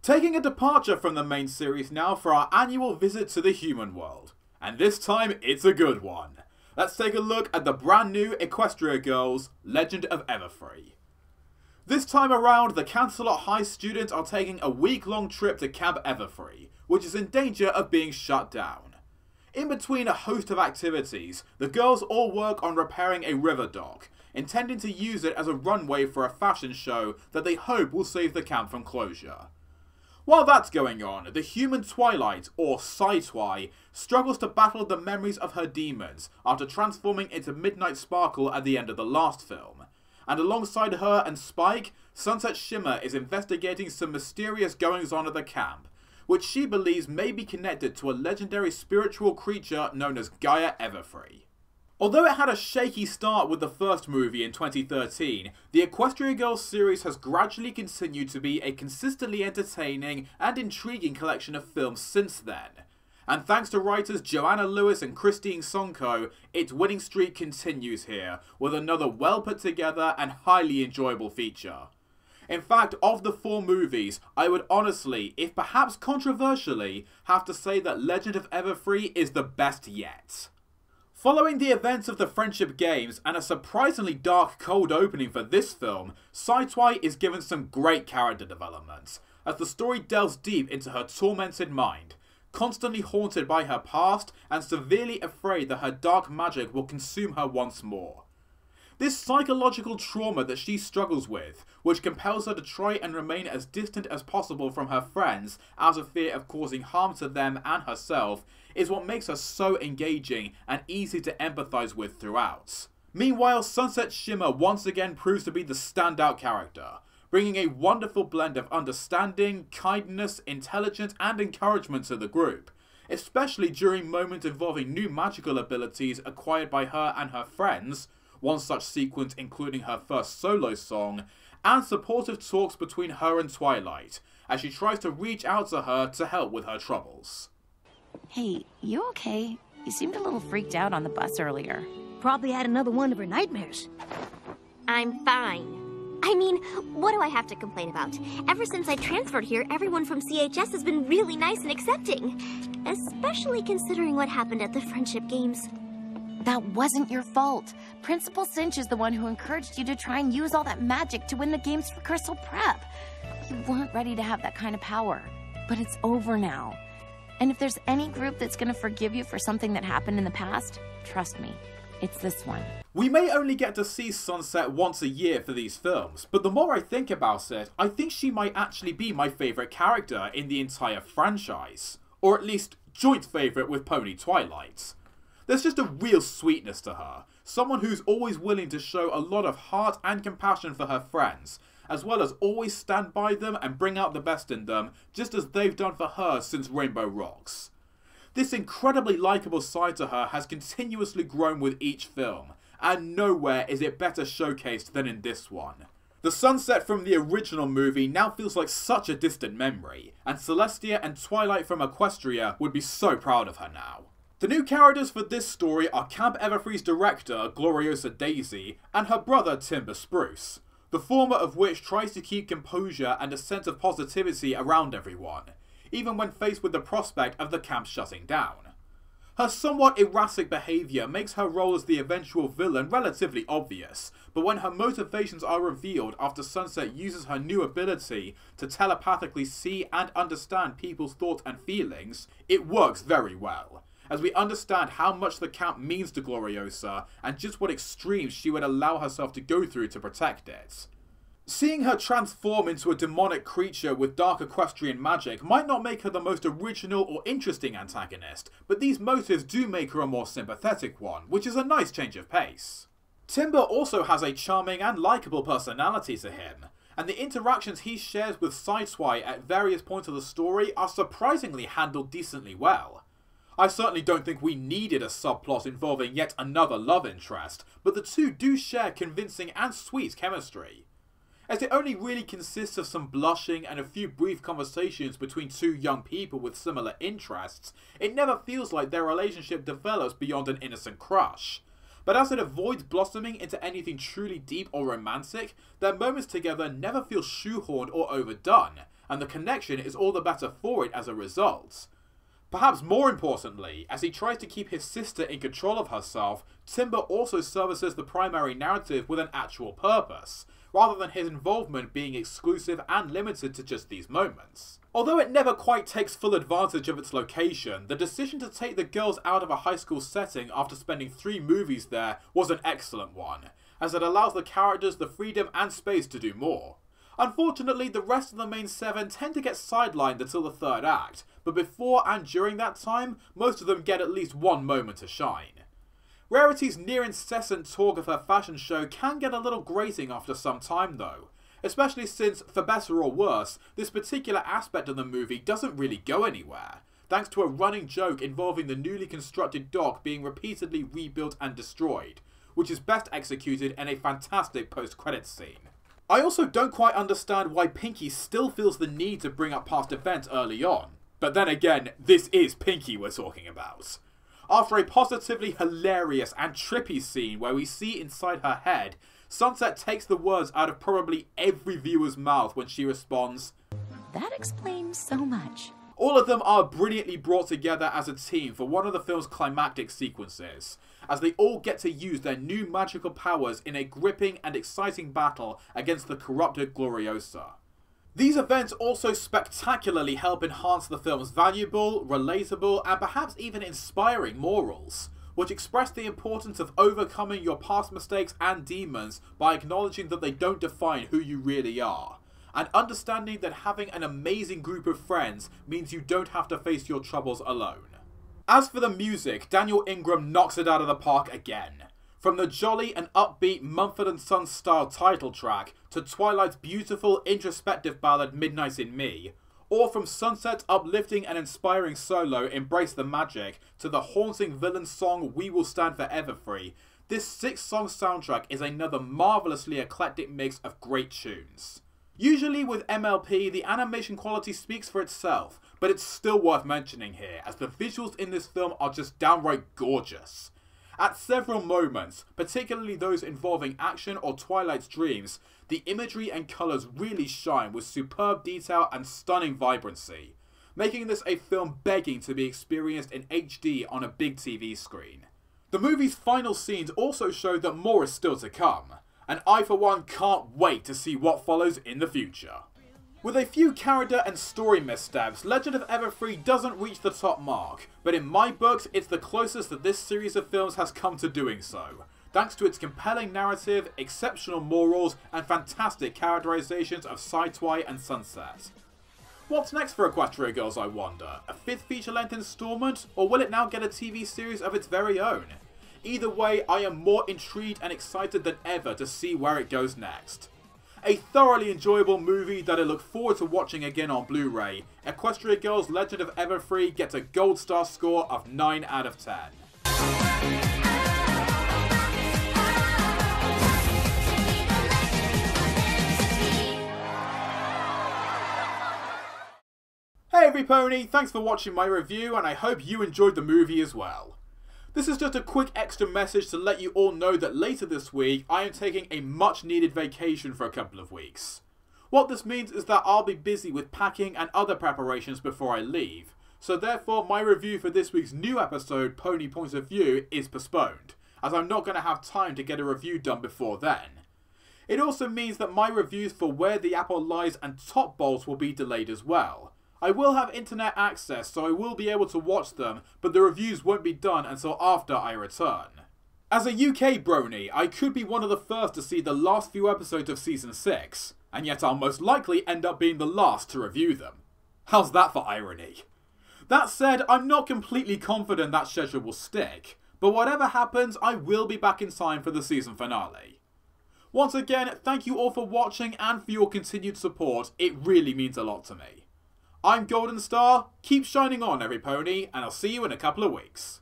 Taking a departure from the main series now for our annual visit to the human world. And this time, it's a good one. Let's take a look at the brand new Equestria Girls, Legend of Everfree. This time around, the Cancelot High students are taking a week-long trip to Camp Everfree, which is in danger of being shut down. In between a host of activities, the girls all work on repairing a river dock, intending to use it as a runway for a fashion show that they hope will save the camp from closure. While that's going on, the human Twilight, or Psy-Twi, struggles to battle the memories of her demons after transforming into Midnight Sparkle at the end of the last film. And alongside her and Spike, Sunset Shimmer is investigating some mysterious goings-on at the camp, which she believes may be connected to a legendary spiritual creature known as Gaia Everfree. Although it had a shaky start with the first movie in 2013, the Equestria Girls series has gradually continued to be a consistently entertaining and intriguing collection of films since then. And thanks to writers Joanna Lewis and Christine Sonko, its winning streak continues here, with another well put together and highly enjoyable feature. In fact, of the 4 movies, I would honestly, if perhaps controversially, have to say that Legend of Everfree is the best yet. Following the events of the Friendship Games and a surprisingly dark cold opening for this film, Psy-Twi is given some great character development, as the story delves deep into her tormented mind, constantly haunted by her past and severely afraid that her dark magic will consume her once more. This psychological trauma that she struggles with, which compels her to try and remain as distant as possible from her friends out of fear of causing harm to them and herself, is what makes her so engaging and easy to empathise with throughout. Meanwhile, Sunset Shimmer once again proves to be the standout character, bringing a wonderful blend of understanding, kindness, intelligence and encouragement to the group, especially during moments involving new magical abilities acquired by her and her friends, one such sequence including her first solo song, and supportive talks between her and Twilight, as she tries to reach out to her to help with her troubles. Hey, you okay? You seemed a little freaked out on the bus earlier. Probably had another one of her nightmares. I'm fine. I mean, what do I have to complain about? Ever since I transferred here, everyone from CHS has been really nice and accepting. Especially considering what happened at the Friendship Games. That wasn't your fault. Principal Cinch is the one who encouraged you to try and use all that magic to win the games for Crystal Prep. You weren't ready to have that kind of power. But it's over now. And if there's any group that's gonna forgive you for something that happened in the past, trust me, it's this one. We may only get to see Sunset once a year for these films, but the more I think about it, I think she might actually be my favourite character in the entire franchise. Or at least, joint favourite with Pony Twilight. There's just a real sweetness to her, someone who's always willing to show a lot of heart and compassion for her friends, as well as always stand by them and bring out the best in them, just as they've done for her since Rainbow Rocks. This incredibly likeable side to her has continuously grown with each film, and nowhere is it better showcased than in this one. The sunset from the original movie now feels like such a distant memory, and Celestia and Twilight from Equestria would be so proud of her now. The new characters for this story are Camp Everfree's director, Gloriosa Daisy, and her brother, Timber Spruce, the former of which tries to keep composure and a sense of positivity around everyone, even when faced with the prospect of the camp shutting down. Her somewhat erratic behaviour makes her role as the eventual villain relatively obvious, but when her motivations are revealed after Sunset uses her new ability to telepathically see and understand people's thoughts and feelings, it works very well, as we understand how much the camp means to Gloriosa and just what extremes she would allow herself to go through to protect it. Seeing her transform into a demonic creature with dark equestrian magic might not make her the most original or interesting antagonist, but these motives do make her a more sympathetic one, which is a nice change of pace. Timber also has a charming and likeable personality to him, and the interactions he shares with Psy-Twi at various points of the story are surprisingly handled decently well. I certainly don't think we needed a subplot involving yet another love interest, but the two do share convincing and sweet chemistry. As it only really consists of some blushing and a few brief conversations between two young people with similar interests, it never feels like their relationship develops beyond an innocent crush. But as it avoids blossoming into anything truly deep or romantic, their moments together never feel shoehorned or overdone, and the connection is all the better for it as a result. Perhaps more importantly, as he tries to keep his sister in control of herself, Timber also services the primary narrative with an actual purpose, rather than his involvement being exclusive and limited to just these moments. Although it never quite takes full advantage of its location, the decision to take the girls out of a high school setting after spending 3 movies there was an excellent one, as it allows the characters the freedom and space to do more. Unfortunately, the rest of the main 7 tend to get sidelined until the 3rd act, but before and during that time, most of them get at least one moment to shine. Rarity's near-incessant talk of her fashion show can get a little grating after some time though, especially since, for better or worse, this particular aspect of the movie doesn't really go anywhere, thanks to a running joke involving the newly constructed dock being repeatedly rebuilt and destroyed, which is best executed in a fantastic post-credits scene. I also don't quite understand why Pinky still feels the need to bring up past events early on, but then again, this is Pinky we're talking about. After a positively hilarious and trippy scene where we see inside her head, Sunset takes the words out of probably every viewer's mouth when she responds, That explains so much. All of them are brilliantly brought together as a team for one of the film's climactic sequences, as they all get to use their new magical powers in a gripping and exciting battle against the corrupted Gloriosa. These events also spectacularly help enhance the film's valuable, relatable, and perhaps even inspiring morals, which express the importance of overcoming your past mistakes and demons by acknowledging that they don't define who you really are, and understanding that having an amazing group of friends means you don't have to face your troubles alone. As for the music, Daniel Ingram knocks it out of the park again. From the jolly and upbeat Mumford & Sons style title track, to Twilight's beautiful introspective ballad Midnight in Me, or from Sunset's uplifting and inspiring solo Embrace the Magic, to the haunting villain song We Will Stand for Everfree, this 6-song soundtrack is another marvellously eclectic mix of great tunes. Usually with MLP, the animation quality speaks for itself, but it's still worth mentioning here, as the visuals in this film are just downright gorgeous. At several moments, particularly those involving action or Twilight's dreams, the imagery and colours really shine with superb detail and stunning vibrancy, making this a film begging to be experienced in HD on a big TV screen. The movie's final scenes also show that more is still to come, and I for one can't wait to see what follows in the future. With a few character and story missteps, Legend of Everfree doesn't reach the top mark, but in my books it's the closest that this series of films has come to doing so, thanks to its compelling narrative, exceptional morals, and fantastic characterizations of Sidetwi and Sunset. What's next for Equestria Girls, I wonder? A 5th feature-length installment, or will it now get a TV series of its very own? Either way, I am more intrigued and excited than ever to see where it goes next. A thoroughly enjoyable movie that I look forward to watching again on Blu-ray, Equestria Girls Legend of Everfree gets a gold star score of 9 out of 10. Hey Everpony, thanks for watching my review and I hope you enjoyed the movie as well. This is just a quick extra message to let you all know that later this week I am taking a much needed vacation for a couple of weeks. What this means is that I'll be busy with packing and other preparations before I leave, so therefore my review for this week's new episode, Pony Points of View, is postponed, as I'm not going to have time to get a review done before then. It also means that my reviews for Where the Apple Lies and Top Bolts will be delayed as well. I will have internet access, so I will be able to watch them, but the reviews won't be done until after I return. As a UK brony, I could be one of the first to see the last few episodes of Season 6, and yet I'll most likely end up being the last to review them. How's that for irony? That said, I'm not completely confident that schedule will stick, but whatever happens, I will be back in time for the season finale. Once again, thank you all for watching and for your continued support, it really means a lot to me. I'm Golden Star, keep shining on Everpony, and I'll see you in a couple of weeks.